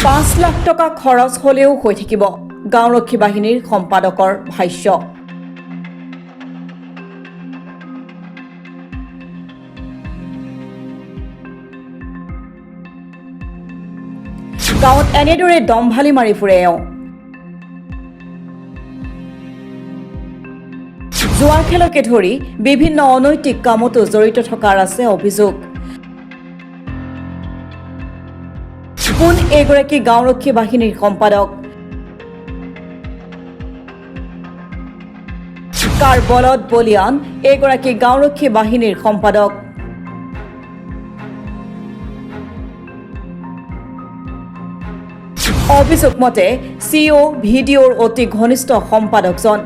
5 লাখ টকা খৰচ হলেও হৈ থাকিব গাঁওৰক্ষী বাহিনীৰ সম্পাদকৰ ভাষ্য। গাঁৱত এনেদৰে দম্ভালি মাৰি ফুৰে এওঁ। জুৱা খেলকে ধৰি বিভিন্ন অনৈতিক কামতো জড়িত থকাৰ আছে অভিযোগ। কোন এগৰাকী গাঁওৰক্ষী বাহিনীৰ সম্পাদক? কাৰ বলত বলিয়ান এগৰাকী গাঁওৰক্ষী বাহিনীৰ সম্পাদক? অভিযোগ মতে CEO ভিডিঅ'ৰ অতি ঘনিষ্ঠ সম্পাদকজন।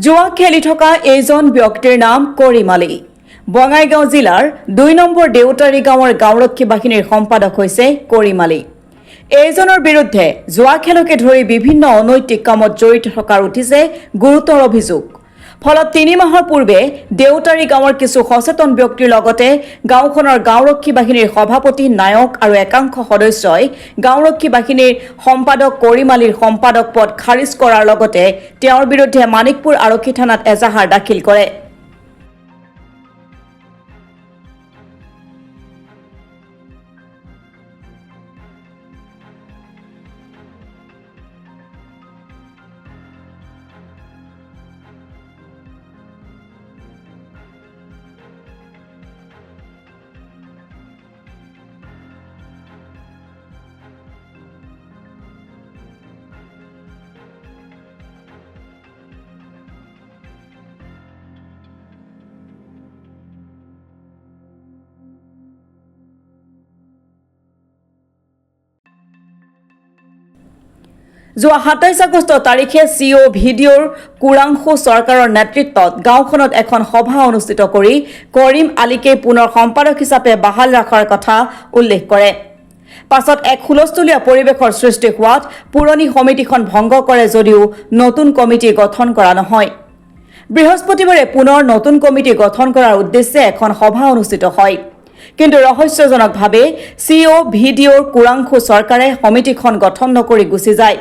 জুৱা খেলি থকা এইজন ব্যক্তিৰ নাম কৰিম আলী। বঙাইগাঁও জিলাৰ 2 নম্বৰ দেউতাৰী গাঁৱৰ গাঁওৰক্ষী বাহিনীৰ সম্পাদক হৈছে কৰিম আলী। এইজনৰ বিৰুদ্ধে জুৱা খেলকে ধৰি বিভিন্ন অনৈতিক কামত জড়িত থকাৰ উঠিছে গুৰুতৰ অভিযোগ। ফলত 3 মাহৰ পূৰ্বে দেউতাৰী গাঁৱৰ কিছু সচেতন ব্যক্তিৰ লগতে গাঁওখনৰ গাঁওৰক্ষী বাহিনীৰ সভাপতি, নায়ক আৰু একাংশ সদস্যই গাঁওৰক্ষী বাহিনীৰ সম্পাদক কৰিম আলীৰ সম্পাদক পদ খাৰিজ কৰাৰ লগতে তেওঁৰ বিৰুদ্ধে মানিকপুৰ আৰক্ষী থানাত এজাহাৰ দাখিল কৰে। যোৱা 27 আগষ্ট তাৰিখে CEO ভিডিঅ'ৰ কুৰাংশু চৰকাৰৰ নেতৃত্বত গাঁওখনত এখন সভা অনুষ্ঠিত কৰি কৰিম আলীকে পুনৰ সম্পাদক হিচাপে বাহাল ৰখাৰ কথা উল্লেখ কৰে। পাছত এক হুলস্থুলীয়া পৰিৱেশৰ সৃষ্টি হোৱাত পুৰণি সমিতিখন ভংগ কৰে যদিও নতুন কমিটি গঠন কৰা নহয়। বৃহস্পতিবাৰে পুনৰ নতুন কমিটি গঠন কৰাৰ উদ্দেশ্যে এখন সভা অনুষ্ঠিত হয়। কিন্তু ৰহস্যজনকভাৱে CEO ভিডিঅ'ৰ কুৰাংশু চৰকাৰে সমিতিখন গঠন নকৰি গুচি যায়।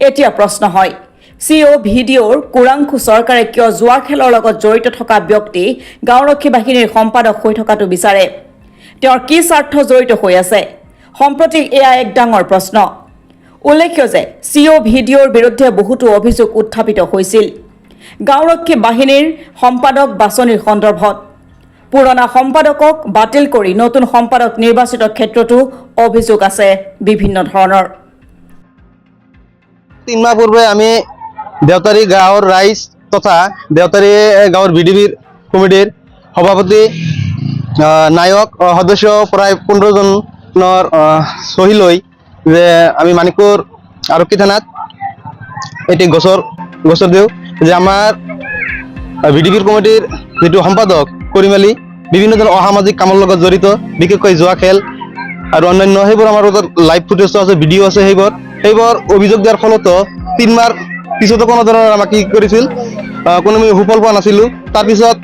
এতিয়া প্ৰশ্ন হয়, CEO ভিডিঅ'ৰ কুৰাংশু চৰকাৰে কিয় জুৱা খেলৰ লগত জড়িত থকা ব্যক্তি গাঁওৰক্ষী বাহিনীৰ সম্পাদক হৈ থকাটো বিচাৰে? তেওঁৰ কি স্বাৰ্থ জড়িত হৈ আছে? সম্প্ৰতি এয়া এক ডাঙৰ প্ৰশ্ন। উল্লেখ্য যে CEO ভিডিঅ'ৰ বিৰুদ্ধে বহুতো অভিযোগ উত্থাপিত হৈছিল গাঁওৰক্ষী বাহিনীৰ সম্পাদক বাছনিৰ সন্দৰ্ভত। পুৰণা সম্পাদকক বাতিল কৰি নতুন সম্পাদক নিৰ্বাচিত ক্ষেত্ৰতো অভিযোগ আছে বিভিন্ন ধৰণৰ। 3 মাহ পূৰ্বে আমি দেউতাৰী গাঁৱৰ ৰাইজ তথা দেউতাৰী গাঁৱৰ বিডিবিৰ কমিটিৰ সভাপতি, নায়ক সদস্য প্ৰায় 15 জনৰ চহী লৈ যে আমি মানিকপুৰ আৰক্ষী থানাত এটি গোচৰ দিওঁ যে আমাৰ বিডিবিৰ কমিটিৰ যিটো সম্পাদক কৰিম আলী বিভিন্ন ধৰণৰ অসামাজিক কামৰ লগত জড়িত, বিশেষকৈ জুৱা খেল আৰু অন্যান্য সেইবোৰ আমাৰ লাইভ ফুটেজ আছে, ভিডিঅ' আছে। সেইবোৰ অভিযোগ দিয়াৰ ফলতো 3 মাহৰ পিছতো কোনো ধৰণৰ আমাক কি কৰিছিল, কোনো আমি সুফল পোৱা নাছিলোঁ। তাৰপিছত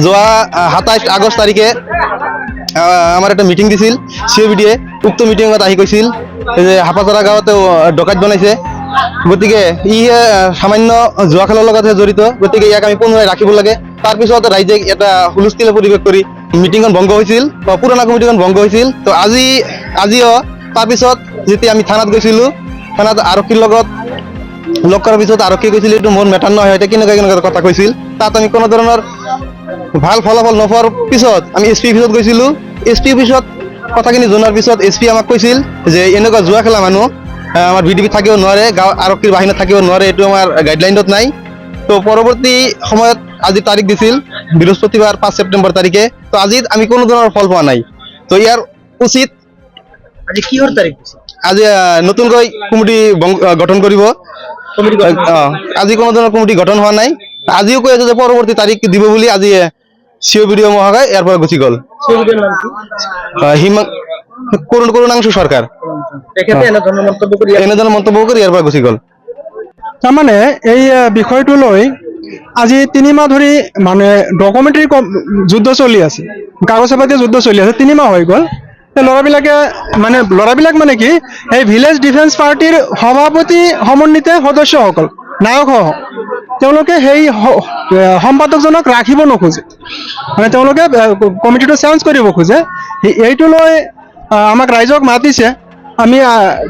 যোৱা 27 আগষ্ট তাৰিখে আমাৰ এটা মিটিং দিছিল CEO ভিডিঅ'য়ে। উক্ত মিটিঙত আহি কৈছিল যে হাপাচৰা গাঁৱতে ডকাইত বনাইছে, গতিকে ই সামান্য জুৱা খেলৰ লগতহে জড়িত, গতিকে ইয়াক আমি পুনৰাই ৰাখিব লাগে। তাৰপিছত ৰাইজে এটা হুলস্থুলীয়া পৰিৱেশ কৰি মিটিংখন ভংগ হৈছিল, পুৰণা কমিটিখন ভংগ হৈছিল। তো আজিও তাৰপিছত যেতিয়া আমি থানাত গৈছিলোঁ, থানাত আৰক্ষীৰ লগত লগ কৰাৰ পিছত আৰক্ষী কৈছিল এইটো মোৰ মেটাৰ নহয়, এতিয়া কেনেকুৱা কথা কৈছিল। তাত আমি কোনো ধৰণৰ ভাল ফলাফল নোপোৱাৰ পিছত আমি SP অফিচত গৈছিলোঁ। SP অফিচত কথাখিনি জনাৰ পিছত SP আমাক কৈছিল যে এনেকুৱা জুৱা খেলা মানুহ আমাৰ ভিডিপি থাকিব নোৱাৰে, গাঁও আৰক্ষীৰ বাহিনী থাকিব নোৱাৰে, এইটো আমাৰ গাইডলাইনত নাই। তো পৰৱৰ্তী সময়ত আজি তাৰিখ দিছিল বৃহস্পতিবাৰ 5 ছেপ্টেম্বৰ তাৰিখে, তো আজি আমি কোনো ধৰণৰ ফল পোৱা নাই। তো ইয়াৰ উচিত আজি কিহৰ তাৰিখ দিছে? আজি নতুনকৈ কমিটি গঠন কৰিব। কমিটি গঠন আজি কোনো ধৰণৰ কমিটি গঠন হোৱা নাই। আজিও কৈ আছে যে পৰৱৰ্তী তাৰিখ দিব বুলি। আজি COBDO মহাশয় ইয়াৰ পৰা গুচি গ'ল। COBDOৰ নাম কি? কৰুণাংশু সৰকাৰ তেখেতে এনেধৰণৰ মন্তব্য কৰি ইয়াৰ পৰা গুচি গ'ল। তাৰমানে এই বিষয়টো লৈ আজি 3 মাহ ধৰি মানে ডকুমেণ্টাৰী যুদ্ধ চলি আছে, কাগজ পাতি যুদ্ধ চলি আছে, 3 মাহ হৈ গ'ল। ল'ৰাবিলাক মানে কি এই ভিলেজ ডিফেন্স পাৰ্টিৰ সভাপতি সমন্বিত সদস্যসকল নায়কসহ তেওঁলোকে সেই সম্পাদকজনক ৰাখিব নোখোজে, মানে তেওঁলোকে কমিটিটো চেঞ্জ কৰিব খোজে। এইটো লৈ আমাক ৰাইজক মাতিছে, আমি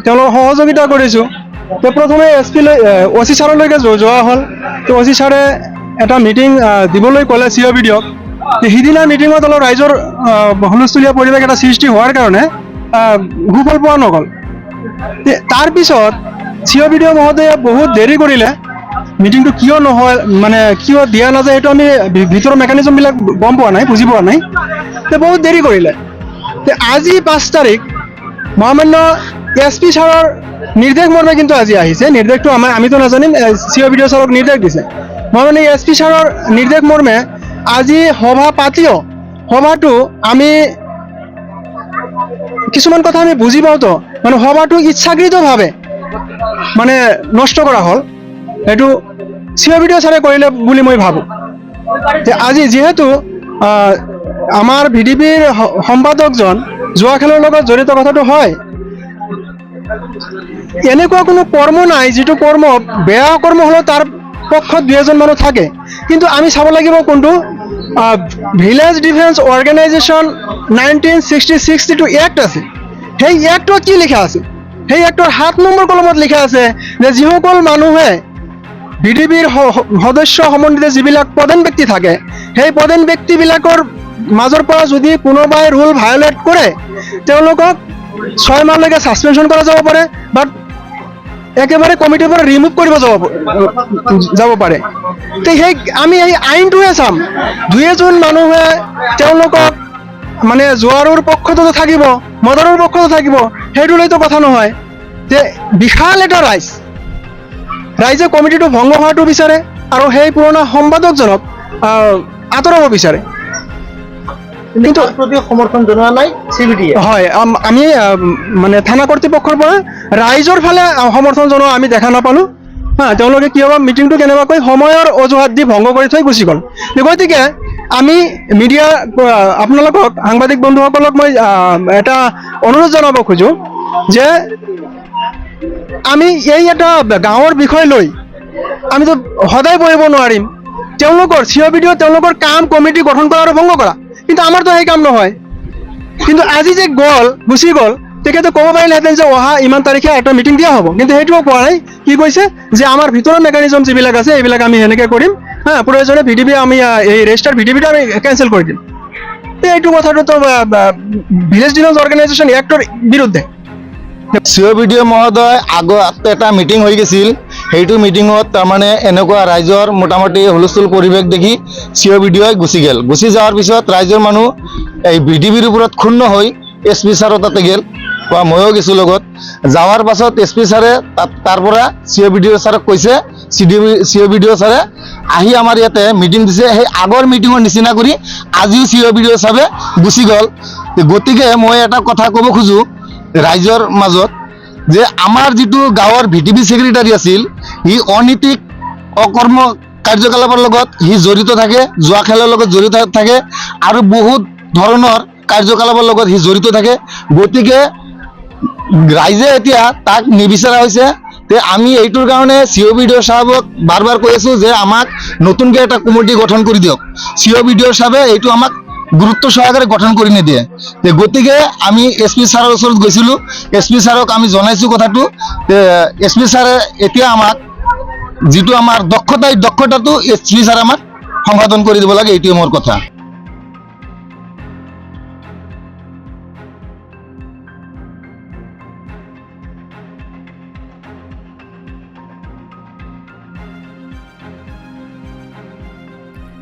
তেওঁলোকক সহযোগিতা কৰিছোঁ। তো প্ৰথমে OC ছাৰলৈকে যোৱা হ'ল। তো OC ছাৰে এটা মিটিং দিবলৈ ক'লে COBDOক। সিদিনা মিটিঙত অলপ ৰাইজৰ হুলস্থুলীয়া পৰিৱেশ এটা সৃষ্টি হোৱাৰ কাৰণে সুফল পোৱা নগ'ল। তাৰপিছত COBDO মহোদয়ে বহুত দেৰি কৰিলে। মিটিংটো কিয় নহয়, মানে কিয় দিয়া নাযায়, সেইটো আমি ভিতৰৰ মেকানিজমবিলাক গম পোৱা নাই, বুজি পোৱা নাই। বহুত দেৰি কৰিলে। আজি 5 তাৰিখ মহামান্য SP ছাৰৰ নিৰ্দেশ মৰ্মে কিন্তু আজি আহিছে। নিৰ্দেশটো আমিতো নাজানিম, COBDO ছাৰক নিৰ্দেশ দিছে। মহামান্য SP ছাৰৰ নিৰ্দেশ মৰ্মে আজি সভা পাতিও সভাটো আমি কিছুমান কথা আমি বুজি পাওঁতো, মানে সভাটো ইচ্ছাকৃতভাৱে মানে নষ্ট কৰা হ'ল। এইটো COBDO ছাৰে কৰিলে বুলি মই ভাবোঁ। আজি যিহেতু আমাৰ VDPৰ সম্পাদকজন জুৱা খেলৰ লগত জড়িত কথাটো হয়, এনেকুৱা কোনো কৰ্ম নাই যিটো কৰ্ম বেয়া কৰ্ম হ'লেও তাৰ পক্ষত 2-এজন মানুহ থাকে। কিন্তু আমি চাব লাগিব কোনটো ভিলেজ ডিফেন্স অৰ্গেনাইজেশ্যন 1966 যিটো এক্ট আছে, সেই এক্টত কি লিখা আছে? সেই এক্টৰ 7 নম্বৰ কলমত লিখা আছে যে যিসকল মানুহে VDPৰ সদস্য সমন্বিত যিবিলাক প্ৰধান ব্যক্তি থাকে, সেই প্ৰধান ব্যক্তিবিলাকৰ মাজৰ পৰা যদি কোনোবাই ৰুল ভায়োলেট কৰে তেওঁলোকক 6 মাহলৈকে ছাছপেনশ্যন কৰা যাব পাৰে, বাট একেবাৰে কমিটিৰ পৰা ৰিমুভ কৰিব যাব পাৰে। তো আমি এই আইনটোহে চাম। 2-এজন মানুহে তেওঁলোকক মানে জোৱাৰৰ পক্ষতো থাকিব, মদৰৰ পক্ষতো থাকিব, সেইটো লৈতো কথা নহয়। যে বিশাল এটা ৰাইজে কমিটিটো ভংগ হোৱাটো বিচাৰে আৰু সেই পুৰণা সম্পাদকজনক আঁতৰাব বিচাৰে। কিন্তু প্ৰতি সমৰ্থন জনোৱা নাই CBDয়ে। হয়, আমি মানে থানা কৰ্তৃপক্ষৰ পৰা ৰাইজৰ ফালে সমৰ্থন জনোৱা আমি দেখা নাপালোঁ। তেওঁলোকে কিয়বা মিটিংটো কেনেবাকৈ সময়ৰ অজুহাত দি ভংগ কৰি থৈ গুচি গ'ল। গতিকে আমি মিডিয়া আপোনালোকক সাংবাদিক বন্ধুসকলক মই এটা অনুৰোধ জনাব খোজোঁ যে আমি এই এটা গাঁৱৰ বিষয় লৈ আমিতো সদায় বহিব নোৱাৰিম। তেওঁলোকৰ COBDO তেওঁলোকৰ কাম কমিটি গঠন কৰা আৰু ভংগ কৰা, কিন্তু আমাৰতো সেই কাম নহয়। কিন্তু আজি যে গুচি গ'ল, তেখেতে ক'ব পাৰিলেহেঁতেন যে অহা ইমান তাৰিখে এটা মিটিং দিয়া হ'ব, কিন্তু সেইটোও কোৱা নাই। কি কৈছে যে আমাৰ ভিতৰৰ মেকানিজম যিবিলাক আছে এইবিলাক আমি সেনেকৈ কৰিম, প্ৰয়োজনে VDP আমি এই ৰেজিষ্টাৰ VDPটো আমি কেঞ্চেল কৰি দিম। এইটো কথাটোতো ভিলেজ ডিফেন্স অৰ্গেনাইজেশ্যন এক্টৰ বিৰুদ্ধে। COBDO মহোদয় আগত এটা মিটিং হৈ গৈছিল, সেইটো মিটিঙত তাৰমানে এনেকুৱা ৰাইজৰ মোটামুটি হুলস্থুল পৰিৱেশ দেখি COBDO গুচি গ'ল। গুচি যোৱাৰ পিছত ৰাইজৰ মানুহ এই VDPৰ ওপৰত ক্ষুণ্ণ হৈ SP ছাৰৰ তাতে গ'ল, ময়ো গৈছোঁ লগত। যাৱাৰ পাছত SP ছাৰে তাৰ পৰা COBDO ছাৰক কৈছে, COBDO ছাৰে আহি আমাৰ ইয়াতে মিটিং দিছে, সেই আগৰ মিটিঙৰ নিচিনা কৰি আজিও COBDO ছাৰে গুচি গ'ল। গতিকে মই এটা কথা ক'ব খোজোঁ ৰাইজৰ মাজত যে আমাৰ যিটো গাঁৱৰ VDP ছেক্ৰেটাৰী আছিল, সি অনৈতিক অকৰ্ম কাৰ্যকলাপৰ লগত সি জড়িত থাকে, জুৱা খেলৰ লগত জড়িত থাকে আৰু বহুত ধৰণৰ কাৰ্যকলাপৰ লগত সি জড়িত থাকে। গতিকে ৰাইজে এতিয়া তাক নিবিচাৰা হৈছে। তে আমি এইটোৰ কাৰণে COBDO সাহেবক বাৰ কৈ আছোঁ যে আমাক নতুনকৈ এটা কমিটি গঠন কৰি দিয়ক। COBDO সাহেবে এইটো আমাক গুৰুত্ব সহকাৰে গঠন কৰি নিদিয়ে। গতিকে আমি SP ছাৰৰ ওচৰত গৈছিলোঁ, SP ছাৰক আমি জনাইছোঁ কথাটো। SP ছাৰে এতিয়া আমাক যিটো আমাৰ দক্ষতা, এই দক্ষতাটো SP ছাৰে আমাক সম্পাদন কৰি দিব লাগে, এইটোৱে মোৰ কথা।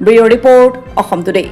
Bureau report Assam today.